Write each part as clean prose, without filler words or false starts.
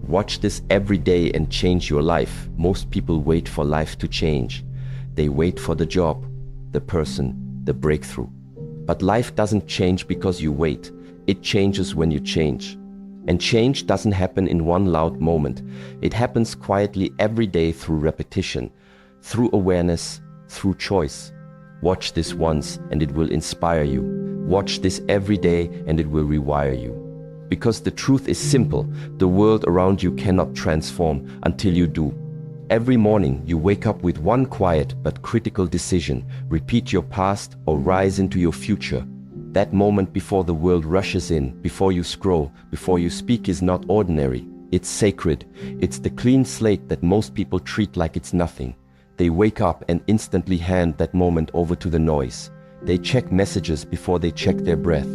Watch this every day and change your life. Most people wait for life to change. They wait for the job, the person, the breakthrough. But life doesn't change because you wait. It changes when you change. And change doesn't happen in one loud moment. It happens quietly every day through repetition, through awareness, through choice. Watch this once and it will inspire you. Watch this every day and it will rewire you. Because the truth is simple, the world around you cannot transform until you do. Every morning you wake up with one quiet but critical decision: repeat your past or rise into your future. That moment before the world rushes in, before you scroll, before you speak is not ordinary. It's sacred. It's the clean slate that most people treat like it's nothing. They wake up and instantly hand that moment over to the noise. They check messages before they check their breath.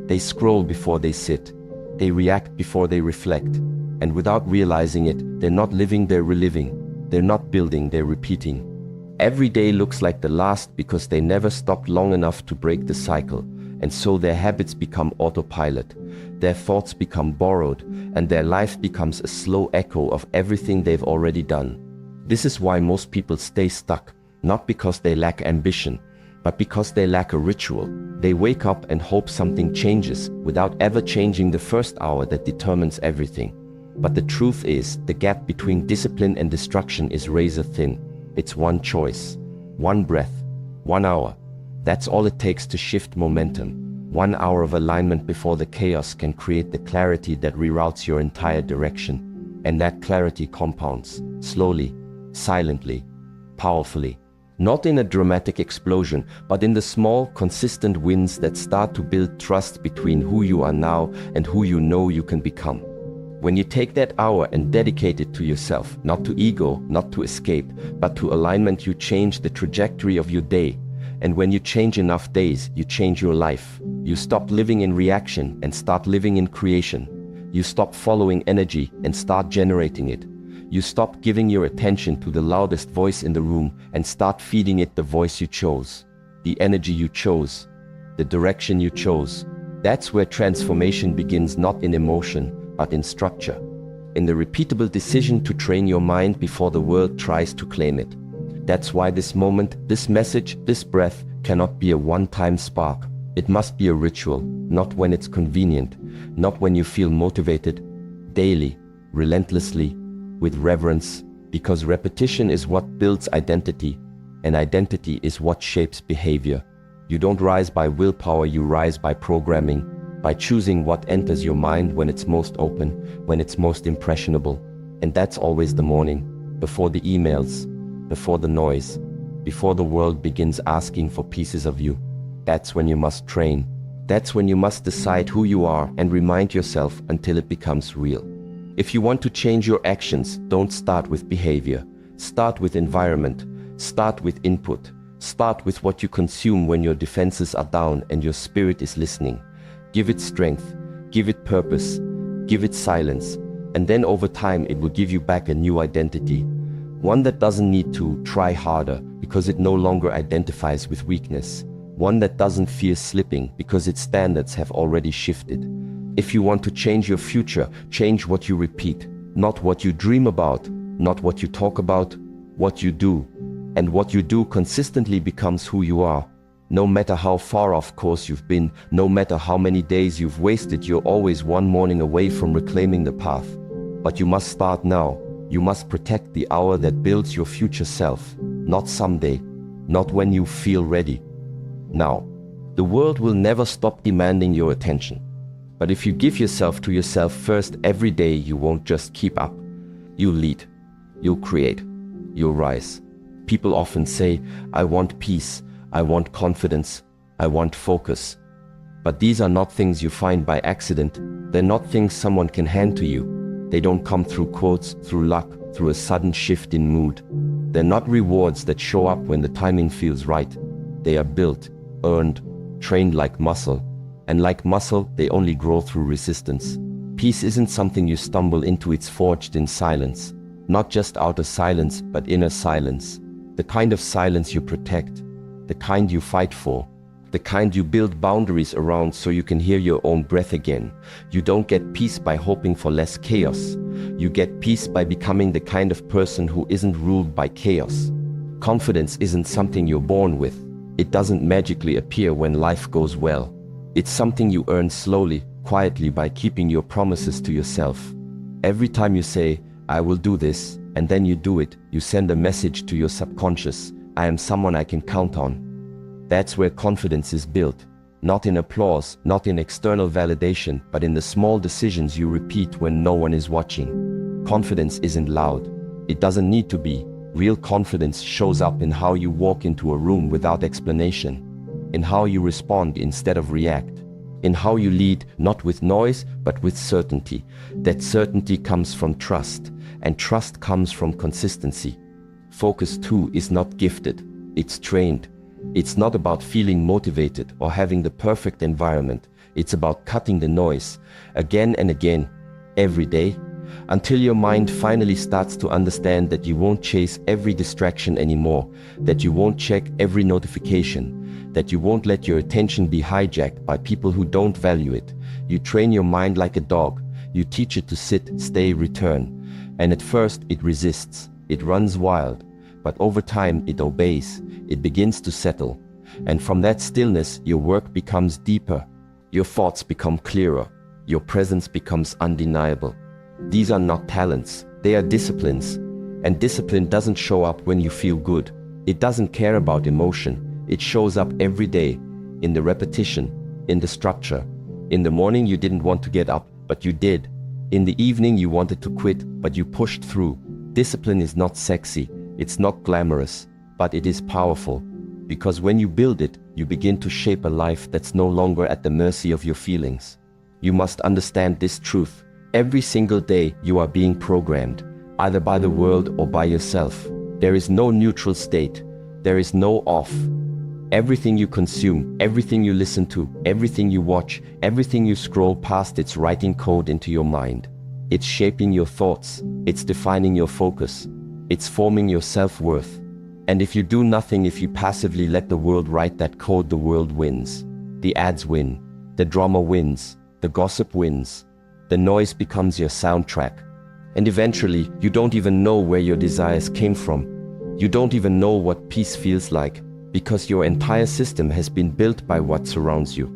They scroll before they sit. They react before they reflect. And without realizing it, they're not living, they're reliving. They're not building, they're repeating. Every day looks like the last because they never stopped long enough to break the cycle. And so their habits become autopilot. Their thoughts become borrowed, and their life becomes a slow echo of everything they've already done. This is why most people stay stuck, not because they lack ambition, but because they lack a ritual. They wake up and hope something changes without ever changing the first hour that determines everything. But the truth is, the gap between discipline and destruction is razor thin. It's one choice, one breath, 1 hour. That's all it takes to shift momentum. 1 hour of alignment before the chaos can create the clarity that reroutes your entire direction. And that clarity compounds, slowly, silently, powerfully. Not in a dramatic explosion, but in the small, consistent wins that start to build trust between who you are now and who you know you can become. When you take that hour and dedicate it to yourself, not to ego, not to escape, but to alignment, you change the trajectory of your day. And when you change enough days, you change your life. You stop living in reaction and start living in creation. You stop following energy and start generating it. You stop giving your attention to the loudest voice in the room and start feeding it the voice you chose, the energy you chose, the direction you chose. That's where transformation begins, not in emotion, but in structure. In the repeatable decision to train your mind before the world tries to claim it. That's why this moment, this message, this breath cannot be a one-time spark. It must be a ritual, not when it's convenient, not when you feel motivated, daily, relentlessly, with reverence, because repetition is what builds identity, and identity is what shapes behavior. You don't rise by willpower, you rise by programming, by choosing what enters your mind when it's most open, when it's most impressionable. And that's always the morning, before the emails, before the noise, before the world begins asking for pieces of you. That's when you must train. That's when you must decide who you are and remind yourself until it becomes real. If you want to change your actions, don't start with behavior. Start with environment. Start with input. Start with what you consume when your defenses are down and your spirit is listening. Give it strength. Give it purpose. Give it silence. And then over time it will give you back a new identity. One that doesn't need to try harder because it no longer identifies with weakness. One that doesn't fear slipping because its standards have already shifted. If you want to change your future, change what you repeat, not what you dream about, not what you talk about, what you do. And what you do consistently becomes who you are. No matter how far off course you've been, no matter how many days you've wasted, you're always one morning away from reclaiming the path. But you must start now. You must protect the hour that builds your future self, not someday, not when you feel ready. Now, the world will never stop demanding your attention. But if you give yourself to yourself first every day, you won't just keep up. You'll lead, you'll create, you'll rise. People often say, I want peace, I want confidence, I want focus. But these are not things you find by accident. They're not things someone can hand to you. They don't come through quotes, through luck, through a sudden shift in mood. They're not rewards that show up when the timing feels right. They are built, earned, trained like muscle. And like muscle, they only grow through resistance. Peace isn't something you stumble into, it's forged in silence. Not just outer silence, but inner silence. The kind of silence you protect, the kind you fight for, the kind you build boundaries around so you can hear your own breath again. You don't get peace by hoping for less chaos. You get peace by becoming the kind of person who isn't ruled by chaos. Confidence isn't something you're born with. It doesn't magically appear when life goes well. It's something you earn slowly, quietly, by keeping your promises to yourself. Every time you say, "I will do this," and then you do it, you send a message to your subconscious: "I am someone I can count on." That's where confidence is built. Not in applause, not in external validation, but in the small decisions you repeat when no one is watching. Confidence isn't loud. It doesn't need to be. Real confidence shows up in how you walk into a room without explanation, in how you respond instead of react, in how you lead, not with noise, but with certainty. That certainty comes from trust, and trust comes from consistency. Focus too is not gifted, it's trained. It's not about feeling motivated or having the perfect environment. It's about cutting the noise again and again, every day, until your mind finally starts to understand that you won't chase every distraction anymore, that you won't check every notification, that you won't let your attention be hijacked by people who don't value it. You train your mind like a dog. You teach it to sit, stay, return. And at first it resists, it runs wild, but over time it obeys, it begins to settle. And from that stillness, your work becomes deeper, your thoughts become clearer, your presence becomes undeniable. These are not talents, they are disciplines. And discipline doesn't show up when you feel good. It doesn't care about emotion. It shows up every day, in the repetition, in the structure. In the morning you didn't want to get up, but you did. In the evening you wanted to quit, but you pushed through. Discipline is not sexy, it's not glamorous, but it is powerful. Because when you build it, you begin to shape a life that's no longer at the mercy of your feelings. You must understand this truth. Every single day you are being programmed, either by the world or by yourself. There is no neutral state. There is no off. Everything you consume, everything you listen to, everything you watch, everything you scroll past, it's writing code into your mind. It's shaping your thoughts. It's defining your focus. It's forming your self-worth. And if you do nothing, if you passively let the world write that code, the world wins. The ads win. The drama wins. The gossip wins. The noise becomes your soundtrack. And eventually, you don't even know where your desires came from. You don't even know what peace feels like, because your entire system has been built by what surrounds you.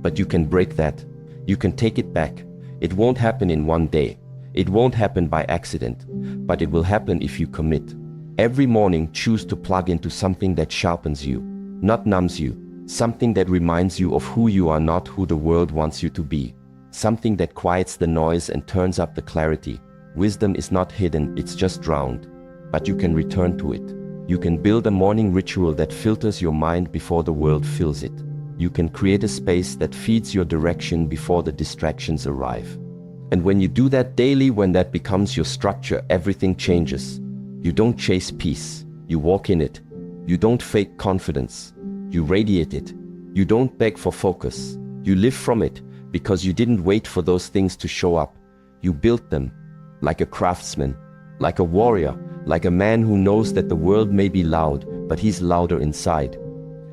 But you can break that. You can take it back. It won't happen in one day. It won't happen by accident. But it will happen if you commit. Every morning, choose to plug into something that sharpens you, not numbs you. Something that reminds you of who you are, not who the world wants you to be. Something that quiets the noise and turns up the clarity. Wisdom is not hidden, it's just drowned. But you can return to it. You can build a morning ritual that filters your mind before the world fills it. You can create a space that feeds your direction before the distractions arrive. And when you do that daily, when that becomes your structure, everything changes. You don't chase peace, you walk in it. You don't fake confidence, you radiate it. You don't beg for focus, you live from it. Because you didn't wait for those things to show up. You built them, like a craftsman, like a warrior, like a man who knows that the world may be loud, but he's louder inside.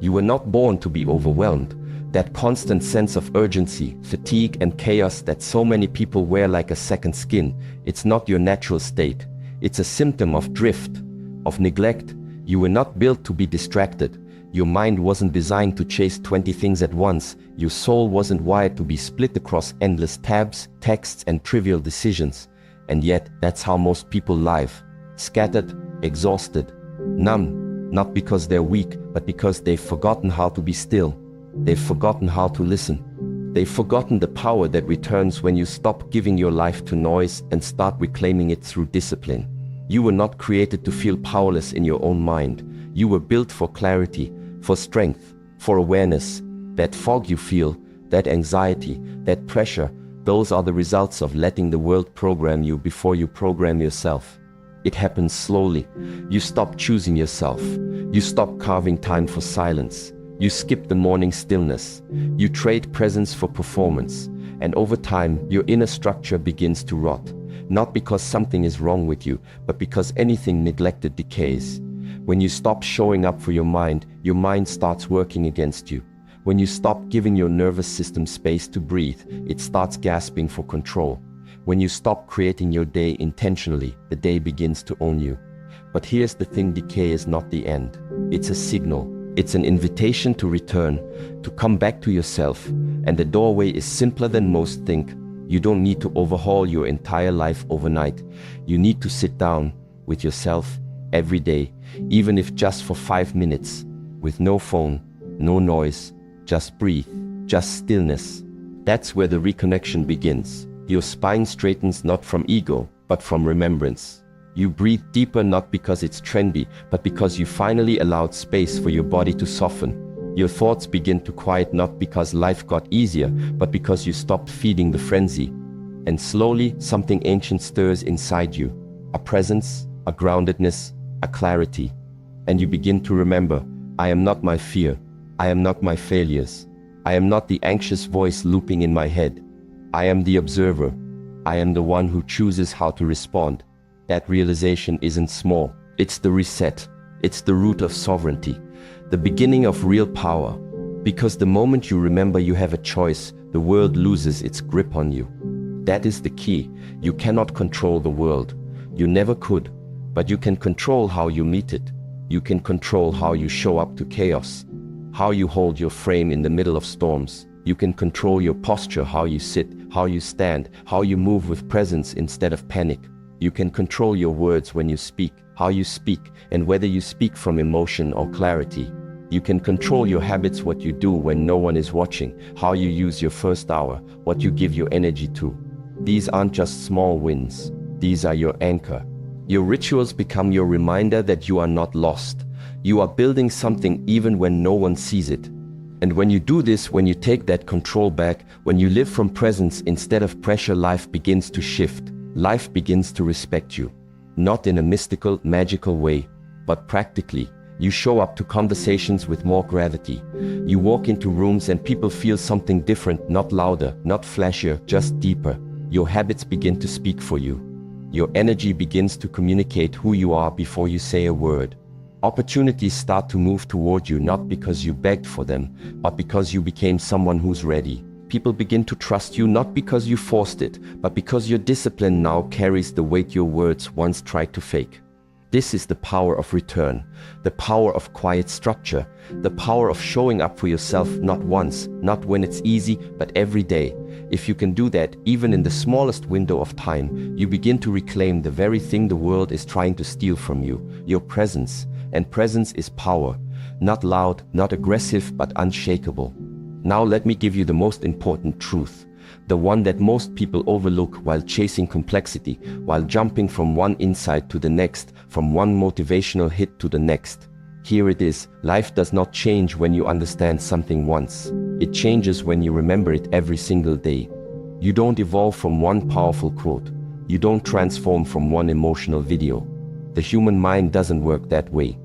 You were not born to be overwhelmed. That constant sense of urgency, fatigue, and chaos that so many people wear like a second skin, it's not your natural state. It's a symptom of drift, of neglect. You were not built to be distracted. Your mind wasn't designed to chase 20 things at once. Your soul wasn't wired to be split across endless tabs, texts, and trivial decisions. And yet, that's how most people live. Scattered, exhausted, numb. Not because they're weak, but because they've forgotten how to be still. They've forgotten how to listen. They've forgotten the power that returns when you stop giving your life to noise and start reclaiming it through discipline. You were not created to feel powerless in your own mind. You were built for clarity, for strength, for awareness. That fog you feel, that anxiety, that pressure, those are the results of letting the world program you before you program yourself. It happens slowly. You stop choosing yourself. You stop carving time for silence. You skip the morning stillness. You trade presence for performance. And over time, your inner structure begins to rot. Not because something is wrong with you, but because anything neglected decays. When you stop showing up for your mind starts working against you. When you stop giving your nervous system space to breathe, it starts gasping for control. When you stop creating your day intentionally, the day begins to own you. But here's the thing, decay is not the end. It's a signal. It's an invitation to return, to come back to yourself. And the doorway is simpler than most think. You don't need to overhaul your entire life overnight. You need to sit down with yourself every day, even if just for 5 minutes, with no phone, no noise, just breathe, just stillness. That's where the reconnection begins. Your spine straightens not from ego, but from remembrance. You breathe deeper not because it's trendy, but because you finally allowed space for your body to soften. Your thoughts begin to quiet not because life got easier, but because you stopped feeding the frenzy. And slowly, something ancient stirs inside you. A presence, a groundedness, a clarity. And you begin to remember, I am not my fear. I am not my failures. I am not the anxious voice looping in my head. I am the observer. I am the one who chooses how to respond. That realization isn't small. It's the reset. It's the root of sovereignty. The beginning of real power. Because the moment you remember you have a choice, the world loses its grip on you. That is the key. You cannot control the world. You never could. But you can control how you meet it. You can control how you show up to chaos. How you hold your frame in the middle of storms. You can control your posture, how you sit, how you stand, how you move with presence instead of panic. You can control your words when you speak, how you speak, and whether you speak from emotion or clarity. You can control your habits, what you do when no one is watching, how you use your first hour, what you give your energy to. These aren't just small wins. These are your anchor. Your rituals become your reminder that you are not lost. You are building something even when no one sees it. And when you do this, when you take that control back, when you live from presence instead of pressure, life begins to shift. Life begins to respect you. Not in a mystical, magical way, but practically. You show up to conversations with more gravity. You walk into rooms and people feel something different, not louder, not flashier, just deeper. Your habits begin to speak for you. Your energy begins to communicate who you are before you say a word. Opportunities start to move toward you not because you begged for them, but because you became someone who's ready. People begin to trust you not because you forced it, but because your discipline now carries the weight your words once tried to fake. This is the power of return, the power of quiet structure, the power of showing up for yourself not once, not when it's easy, but every day. If you can do that, even in the smallest window of time, you begin to reclaim the very thing the world is trying to steal from you, your presence. And presence is power, not loud, not aggressive, but unshakable. Now let me give you the most important truth, the one that most people overlook while chasing complexity, while jumping from one insight to the next, from one motivational hit to the next. Here it is, life does not change when you understand something once. It changes when you remember it every single day. You don't evolve from one powerful quote. You don't transform from one emotional video. The human mind doesn't work that way.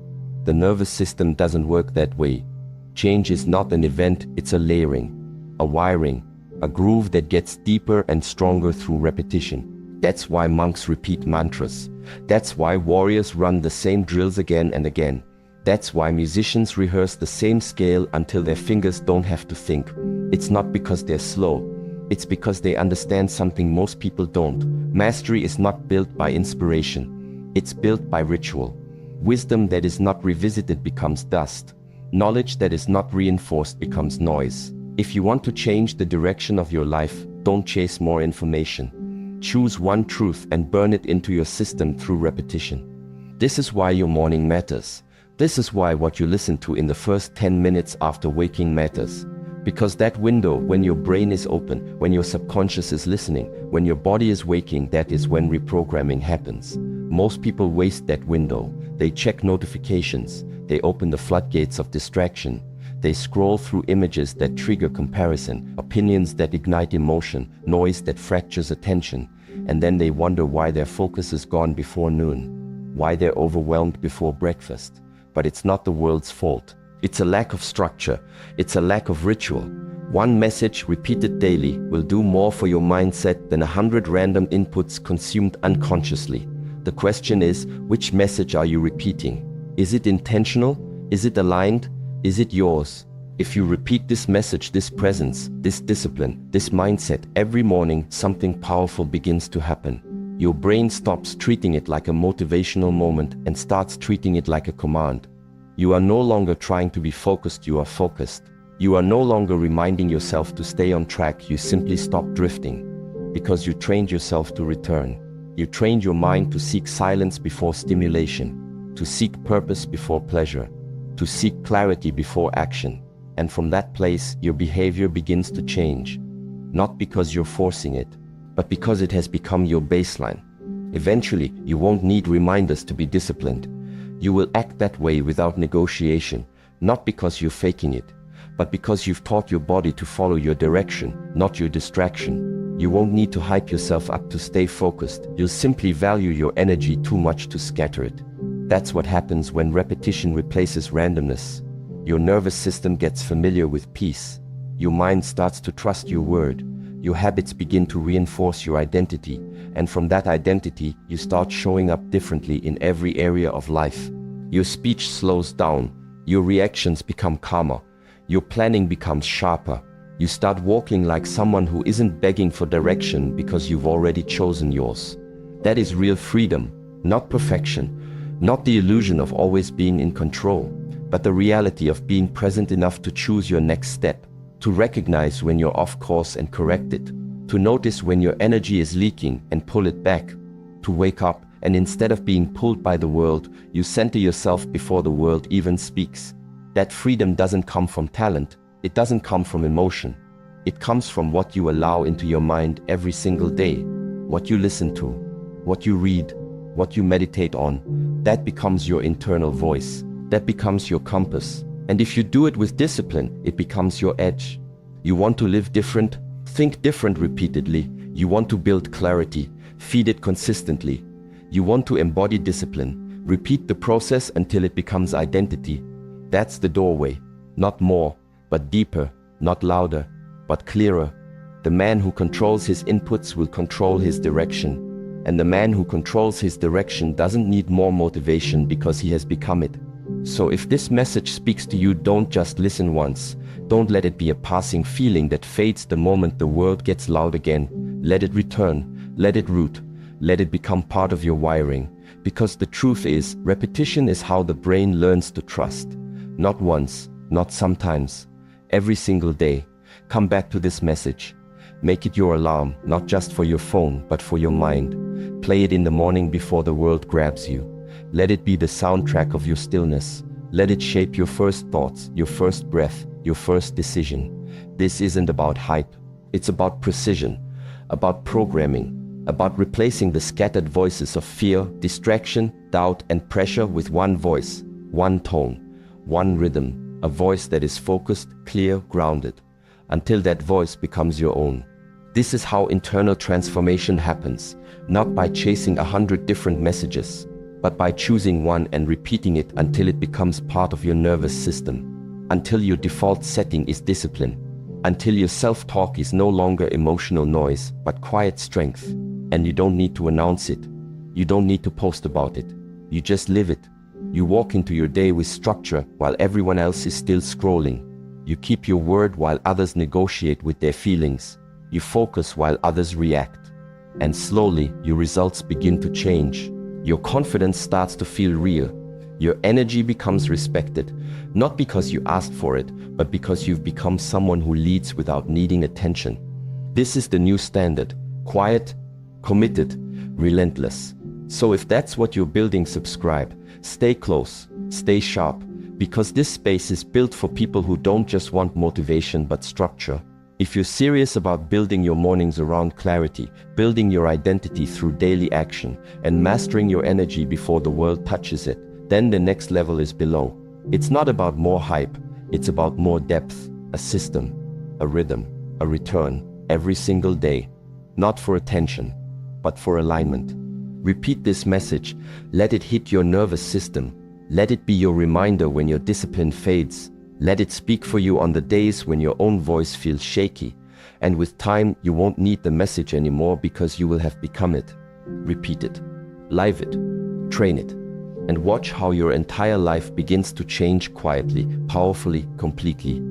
The nervous system doesn't work that way. Change is not an event, it's a layering, a wiring, a groove that gets deeper and stronger through repetition. That's why monks repeat mantras. That's why warriors run the same drills again and again. That's why musicians rehearse the same scale until their fingers don't have to think. It's not because they're slow. It's because they understand something most people don't. Mastery is not built by inspiration. It's built by ritual. Wisdom that is not revisited becomes dust. Knowledge that is not reinforced becomes noise. If you want to change the direction of your life, don't chase more information. Choose one truth and burn it into your system through repetition. This is why your morning matters. This is why what you listen to in the first 10 minutes after waking matters. Because that window, when your brain is open, when your subconscious is listening, when your body is waking, that is when reprogramming happens. Most people waste that window. They check notifications. They open the floodgates of distraction. They scroll through images that trigger comparison, opinions that ignite emotion, noise that fractures attention. And then they wonder why their focus is gone before noon, why they're overwhelmed before breakfast. But it's not the world's fault. It's a lack of structure. It's a lack of ritual. One message repeated daily will do more for your mindset than 100 random inputs consumed unconsciously. The question is, which message are you repeating? Is it intentional? Is it aligned? Is it yours? If you repeat this message, this presence, this discipline, this mindset every morning, something powerful begins to happen. Your brain stops treating it like a motivational moment and starts treating it like a command. You are no longer trying to be focused, you are focused. You are no longer reminding yourself to stay on track, you simply stop drifting. Because you trained yourself to return. You trained your mind to seek silence before stimulation, to seek purpose before pleasure, to seek clarity before action. And from that place, your behavior begins to change. Not because you're forcing it, but because it has become your baseline. Eventually, you won't need reminders to be disciplined. You will act that way without negotiation, not because you're faking it, but because you've taught your body to follow your direction, not your distraction. You won't need to hype yourself up to stay focused. You'll simply value your energy too much to scatter it. That's what happens when repetition replaces randomness. Your nervous system gets familiar with peace. Your mind starts to trust your word. Your habits begin to reinforce your identity, and from that identity, you start showing up differently in every area of life. Your speech slows down. Your reactions become calmer. Your planning becomes sharper. You start walking like someone who isn't begging for direction because you've already chosen yours. That is real freedom, not perfection, not the illusion of always being in control, but the reality of being present enough to choose your next step, to recognize when you're off course and correct it, to notice when your energy is leaking and pull it back, to wake up and instead of being pulled by the world, you center yourself before the world even speaks. That freedom doesn't come from talent, it doesn't come from emotion. It comes from what you allow into your mind every single day, what you listen to, what you read, what you meditate on. That becomes your internal voice. That becomes your compass. And if you do it with discipline, it becomes your edge. You want to live different? Think different repeatedly. You want to build clarity? Feed it consistently. You want to embody discipline? Repeat the process until it becomes identity. That's the doorway. Not more, but deeper. Not louder, but clearer. The man who controls his inputs will control his direction. And the man who controls his direction doesn't need more motivation because he has become it. So if this message speaks to you, don't just listen once. Don't let it be a passing feeling that fades the moment the world gets loud again. Let it return, let it root, let it become part of your wiring. Because the truth is, repetition is how the brain learns to trust. Not once, not sometimes, every single day. Come back to this message. Make it your alarm, not just for your phone, but for your mind. Play it in the morning before the world grabs you. Let it be the soundtrack of your stillness. Let it shape your first thoughts, your first breath, your first decision. This isn't about hype. It's about precision, about programming, about replacing the scattered voices of fear, distraction, doubt, and pressure with one voice, one tone, one rhythm, a voice that is focused, clear, grounded, until that voice becomes your own. This is how internal transformation happens, not by chasing 100 different messages, but by choosing one and repeating it until it becomes part of your nervous system, until your default setting is discipline, until your self-talk is no longer emotional noise, but quiet strength. And you don't need to announce it. You don't need to post about it. You just live it. You walk into your day with structure while everyone else is still scrolling. You keep your word while others negotiate with their feelings. You focus while others react. And slowly, your results begin to change. Your confidence starts to feel real. Your energy becomes respected, not because you asked for it, but because you've become someone who leads without needing attention. This is the new standard: quiet, committed, relentless. So if that's what you're building, subscribe. Stay close, stay sharp, because this space is built for people who don't just want motivation but structure. If you're serious about building your mornings around clarity, building your identity through daily action, and mastering your energy before the world touches it, then the next level is below. It's not about more hype, it's about more depth, a system, a rhythm, a return, every single day. Not for attention, but for alignment. Repeat this message, let it hit your nervous system. Let it be your reminder when your discipline fades. Let it speak for you on the days when your own voice feels shaky. And with time, you won't need the message anymore because you will have become it. Repeat it, live it, train it, and watch how your entire life begins to change quietly, powerfully, completely.